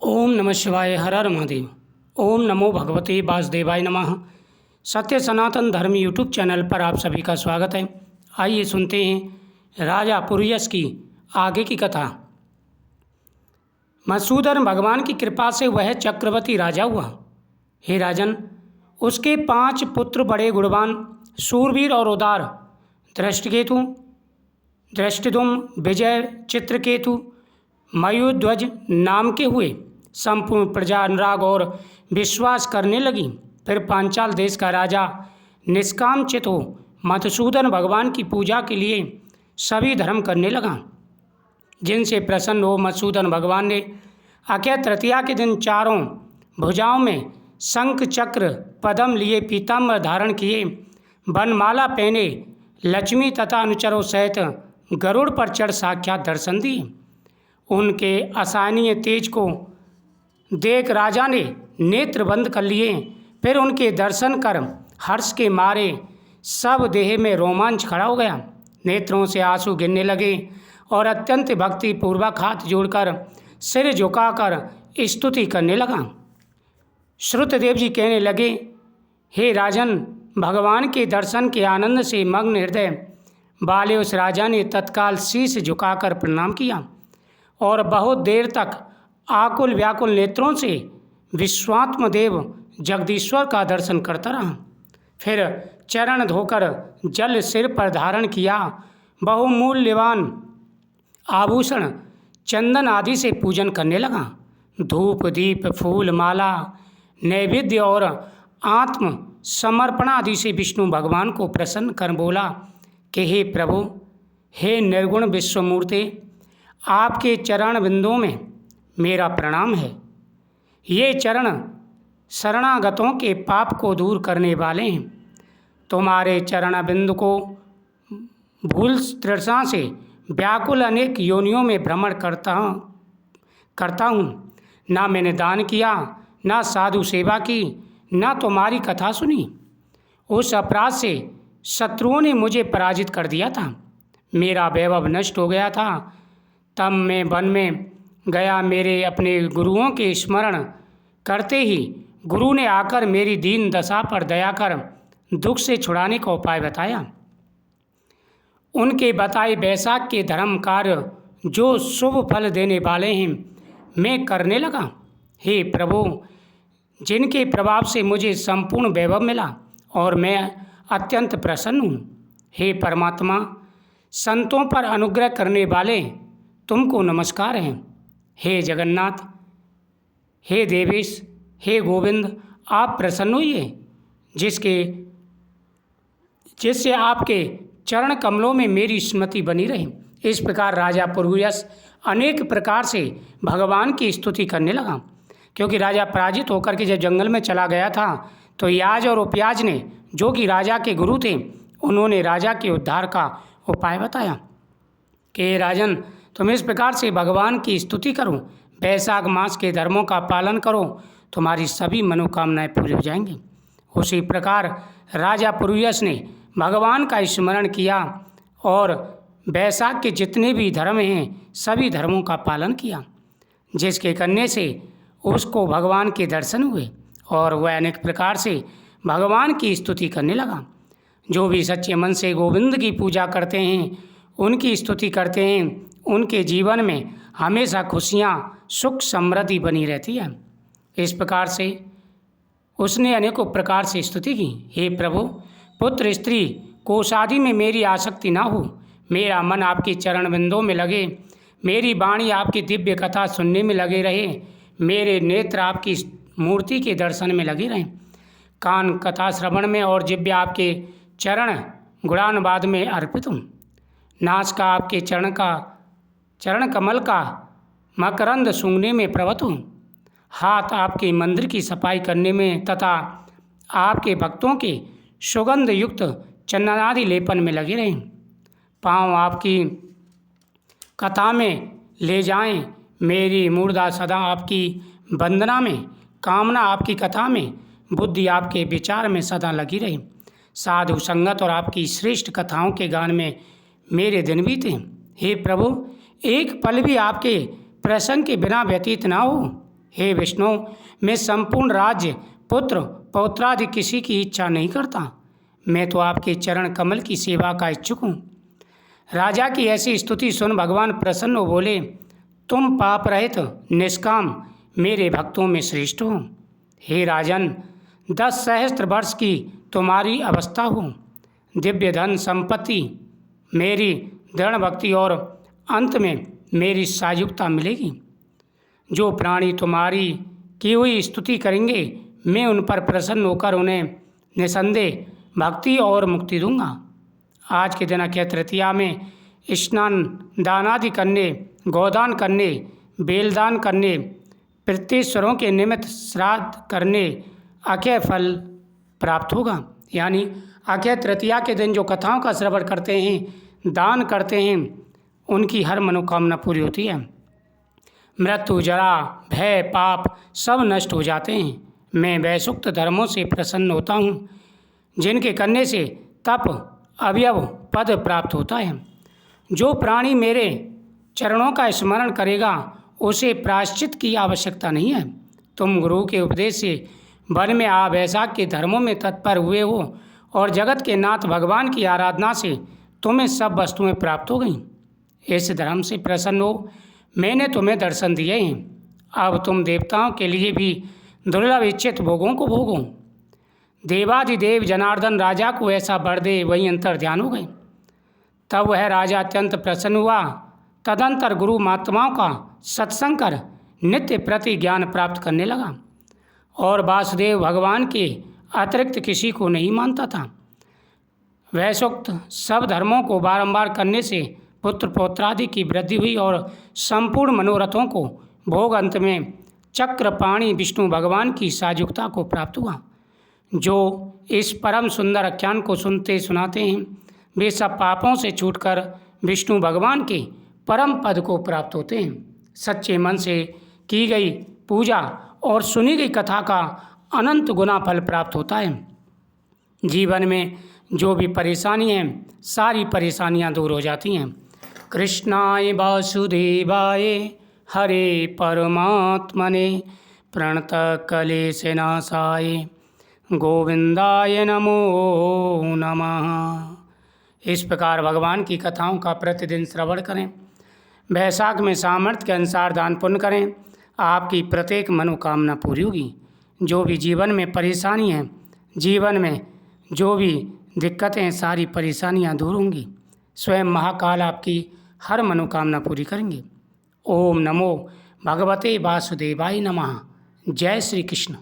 ओम नमः शिवाय। हर हर महादेव। ओम नमो भगवते वासुदेवाय नमः। सत्य सनातन धर्म यूट्यूब चैनल पर आप सभी का स्वागत है। आइए सुनते हैं राजा पुरुयस की आगे की कथा। मधुसूदन भगवान की कृपा से वह चक्रवर्ती राजा हुआ। हे राजन, उसके 5 पुत्र बड़े गुणवान, शूरवीर और उदार दृष्टिकेतु, दृष्टिदुम्न, विजय, चित्रकेतु, मयूरध्वज नाम के हुए। संपूर्ण प्रजा अनुराग और विश्वास करने लगी। फिर पांचाल देश का राजा निष्काम चित हो मधुसूदन भगवान की पूजा के लिए सभी धर्म करने लगा। जिनसे प्रसन्न हो मधुसूदन भगवान ने अक्षय तृतीया के दिन चारों भुजाओं में शंख चक्र पद्म लिए पीताम्बर धारण किए, वनमाला पहने, लक्ष्मी तथा अनुचरों सहित गरुड़ पर चढ़ साक्षात दर्शन दिए। उनके असहनीय तेज को देख राजा ने नेत्र बंद कर लिए। फिर उनके दर्शन कर हर्ष के मारे सब देह में रोमांच खड़ा हो गया। नेत्रों से आंसू गिरने लगे और अत्यंत भक्ति पूर्वक हाथ जोड़कर सिर झुकाकर स्तुति करने लगा। श्रुतदेव जी कहने लगे, हे राजन, भगवान के दर्शन के आनंद से मग्न हृदय वाले उस राजा ने तत्काल शीश झुकाकर प्रणाम किया और बहुत देर तक आकुल व्याकुल नेत्रों से विश्वात्म देव जगदीश्वर का दर्शन करता रहा। फिर चरण धोकर जल सिर पर धारण किया। बहुमूल्यवान आभूषण चंदन आदि से पूजन करने लगा। धूप दीप फूल माला नैवेद्य और आत्म समर्पण आदि से विष्णु भगवान को प्रसन्न कर बोला कि हे प्रभु, हे निर्गुण विश्वमूर्ति, आपके चरण बिंदुओं में मेरा प्रणाम है। ये चरण शरणागतों के पाप को दूर करने वाले हैं। तुम्हारे चरण बिंदु को भूल तृष्णा से व्याकुल अनेक योनियों में भ्रमण करता हूँ। ना मैंने दान किया, ना साधु सेवा की, ना तुम्हारी कथा सुनी। उस अपराध से शत्रुओं ने मुझे पराजित कर दिया था। मेरा वैभव नष्ट हो गया था। तब मैं वन में गया। मेरे अपने गुरुओं के स्मरण करते ही गुरु ने आकर मेरी दीन दशा पर दया कर दुख से छुड़ाने का उपाय बताया। उनके बताए वैशाख के धर्म कार्य जो शुभ फल देने वाले हैं मैं करने लगा। हे प्रभु, जिनके प्रभाव से मुझे संपूर्ण वैभव मिला और मैं अत्यंत प्रसन्न हूँ। हे परमात्मा, संतों पर अनुग्रह करने वाले तुमको नमस्कार है। हे जगन्नाथ, हे देवेश, हे गोविंद, आप प्रसन्न होइए जिससे आपके चरण कमलों में मेरी स्मृति बनी रहे। इस प्रकार राजा पुरुयस अनेक प्रकार से भगवान की स्तुति करने लगा। क्योंकि राजा पराजित होकर के जब जंगल में चला गया था तो याज और उपयाज ने, जो कि राजा के गुरु थे, उन्होंने राजा के उद्धार का उपाय बताया कि राजन, तुम इस प्रकार से भगवान की स्तुति करो, वैशाख मास के धर्मों का पालन करो, तुम्हारी सभी मनोकामनाएं पूरी हो जाएंगी। उसी प्रकार राजा पुरुयस ने भगवान का स्मरण किया और वैशाख के जितने भी धर्म हैं सभी धर्मों का पालन किया, जिसके करने से उसको भगवान के दर्शन हुए और वह अनेक प्रकार से भगवान की स्तुति करने लगा। जो भी सच्चे मन से गोविंद की पूजा करते हैं, उनकी स्तुति करते हैं, उनके जीवन में हमेशा खुशियाँ, सुख, समृद्धि बनी रहती है। इस प्रकार से उसने अनेकों प्रकार से स्तुति की। हे प्रभु, पुत्र स्त्री कोषादि में मेरी आसक्ति ना हो। मेरा मन आपके चरण बिंदों में लगे, मेरी वाणी आपकी दिव्य कथा सुनने में लगे रहे, मेरे नेत्र आपकी मूर्ति के दर्शन में लगे रहें, कान कथा श्रवण में और जिह्वा आपके चरण गुणानुवाद में अर्पित हूँ। नास का आपके चरण कमल का मकरंद सूंघने में प्रवत हूँ। हाथ आपके मंदिर की सफाई करने में तथा आपके भक्तों के सुगंध युक्त चंदनादि लेपन में लगे रहें। पाँव आपकी कथा में ले जाएं, मेरी मूर्धा सदा आपकी वंदना में, कामना आपकी कथा में, बुद्धि आपके विचार में सदा लगी रहे। साधु संगत और आपकी श्रेष्ठ कथाओं के गान में मेरे दिन बीते। हे प्रभु, एक पल भी आपके प्रसंग के बिना व्यतीत ना हो। हे विष्णु, मैं संपूर्ण राज्य, पुत्र, पौत्रादि किसी की इच्छा नहीं करता। मैं तो आपके चरण कमल की सेवा का इच्छुक हूँ। राजा की ऐसी स्तुति सुन भगवान प्रसन्न हो बोले, तुम पाप रहित निष्काम मेरे भक्तों में श्रेष्ठ हो। हे राजन, 10 सहस्त्र वर्ष की तुम्हारी अवस्था हो, दिव्य धन संपत्ति, मेरी दृढ़ भक्ति और अंत में मेरी सायुक्ता मिलेगी। जो प्राणी तुम्हारी की हुई स्तुति करेंगे, मैं उन पर प्रसन्न होकर उन्हें निसंदेह भक्ति और मुक्ति दूंगा। आज के दिन अक्षय तृतीया में स्नान दान आदि करने, गोदान करने, बेलदान करने, पितृश्वरों के निमित्त श्राद्ध करने अक्षय फल प्राप्त होगा। यानी अक्षय तृतीया के दिन जो कथाओं का श्रवण करते हैं, दान करते हैं, उनकी हर मनोकामना पूरी होती है। मृत्यु, जरा, भय, पाप सब नष्ट हो जाते हैं। मैं वैसुक्त धर्मों से प्रसन्न होता हूँ, जिनके करने से तप, अवयव, पद प्राप्त होता है। जो प्राणी मेरे चरणों का स्मरण करेगा, उसे प्रायश्चित की आवश्यकता नहीं है। तुम गुरु के उपदेश से वन में आ वैशाख के धर्मों में तत्पर हुए हो और जगत के नाथ भगवान की आराधना से तुम्हें सब वस्तुएं प्राप्त हो गईं। इस धर्म से प्रसन्न हो, मैंने तुम्हें दर्शन दिए हैं। अब तुम देवताओं के लिए भी दुर्लभ इच्छित भोगों को भोगो। देवाधिदेव जनार्दन राजा को ऐसा वर दे, वही अंतर ध्यान हो गए। तब वह राजा अत्यंत प्रसन्न हुआ। तदंतर गुरु महात्माओं का सत्संग कर नित्य प्रति ज्ञान प्राप्त करने लगा और वासुदेव भगवान के अतिरिक्त किसी को नहीं मानता था। वैसुक्त सब धर्मों को बारंबार करने से पुत्र पौत्रादि की वृद्धि हुई और संपूर्ण मनोरथों को भोग अंत में चक्रपाणी विष्णु भगवान की साजुकता को प्राप्त हुआ। जो इस परम सुंदर आख्यान को सुनते सुनाते हैं, वे सब पापों से छूटकर विष्णु भगवान के परम पद को प्राप्त होते हैं। सच्चे मन से की गई पूजा और सुनी गई कथा का अनंत गुना फल प्राप्त होता है। जीवन में जो भी परेशानी है, सारी परेशानियां दूर हो जाती हैं। कृष्णाय वासुदेवाय हरे परमात्मने प्रणतक्लेशनाशाय गोविंदाय नमो नमः। इस प्रकार भगवान की कथाओं का प्रतिदिन श्रवण करें। वैशाख में सामर्थ्य के अनुसार दान पुण्य करें। आपकी प्रत्येक मनोकामना पूरी होगी। जो भी जीवन में परेशानी है, जीवन में जो भी दिक्कतें हैं, सारी परेशानियां दूर होंगी। स्वयं महाकाल आपकी हर मनोकामना पूरी करेंगे। ओम नमो भगवते वासुदेवाय नमः। जय श्री कृष्ण।